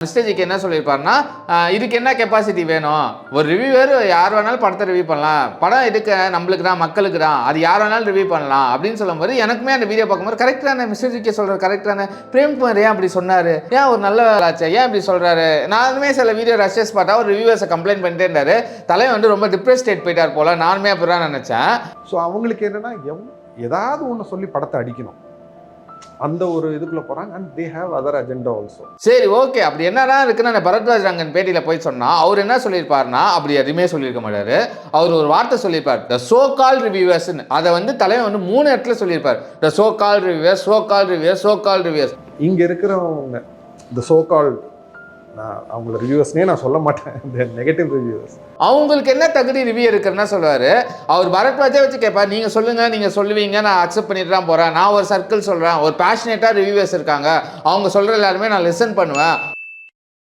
Mister ஜிக்கு என்ன சொல்லியிருப்பாருன்னா, இதுக்கு என்ன கெப்பாசிட்டி வேணும், ஒரு ரிவ்யூவர் யார் வேணாலும் படத்தை ரிவ்யூ பண்ணலாம், படம் எடுக்க நம்மளுக்கு தான் மக்களுக்கு தான், அது யார் வேணாலும் ரிவ்யூ பண்ணலாம் அப்படின்னு சொல்லும்போது எனக்குமே அந்த வீடியோ பார்க்கும்போது கரெக்டான மிஸ்டர் ஜிக்கு சொல்கிறது கரெக்டான. பிரேம்குமார் ஏன் அப்படி சொன்னார், ஏன் ஒரு நல்ல ஆச்சு ஏன் இப்படி சொல்கிறாரு. நானுமே சில வீடியோ ரஷஸ் பார்த்தா ஒரு ரிவ்யூவர்ஸை கம்ப்ளைண்ட் பண்ணிட்டே இருந்தார், தலைவன் வந்து ரொம்ப டிப்ரெஸ் ஸ்டேட் போயிட்டார் போல, நானுமே அப்படி தான் நினச்சேன். ஸோ அவங்களுக்கு என்னென்னா ஏதாவது ஒன்று சொல்லி படத்தை அடிக்கணும், அந்த ஒரு இதுக்குள்ள போறாங்க. And they have other agenda also. சரி ஓகே, அப்படி என்னதான் இருக்குன்னு அந்த பரத்வாஜ் ரங்கன் பேட்டியில் போய் சொன்னா அவர் என்ன சொல்லியிருப்பாருன்னா, அப்படி எதுவுமே சொல்லியிருக்க மாட்டாரு. அவர் ஒரு வார்த்தை சொல்லியிருப்பார், த சோ கால் ரிவ்யூவர்ஸ்ன்னு. அதை வந்து தலைவன் வந்து 3 இடத்துல சொல்லியிருப்பார், த சோ கால் ரிவ்யூவர்ஸ், சோ கால் ரிவ்யூவர்ஸ், சோ கால் ரிவ்யூவர்ஸ். இங்க இருக்கிறவங்க த சோ கால், நான் அவங்கள ரிவ்யூவர்ஸ்னே நான் சொல்ல மாட்டேன், இந்த நெகட்டிவ் ரிவ்யூவர்ஸ். அவங்களுக்கு என்ன தகுதி ரிவ்யூ இருக்குன்னா சொல்லுவாரு. அவர் பரத்வாஜே வச்சு கேட்பார், நீங்க சொல்லுங்க, நீங்க சொல்லுவீங்க, நான் அக்செப்ட் பண்ணிட்டு தான் போறேன், நான் ஒரு சர்க்கிள் சொல்றேன், ஒரு பேஷனேட்டா ரிவ்யூவர்ஸ் இருக்காங்க, அவங்க சொல்ற எல்லாருமே நான் லிசன் பண்ணுவேன்,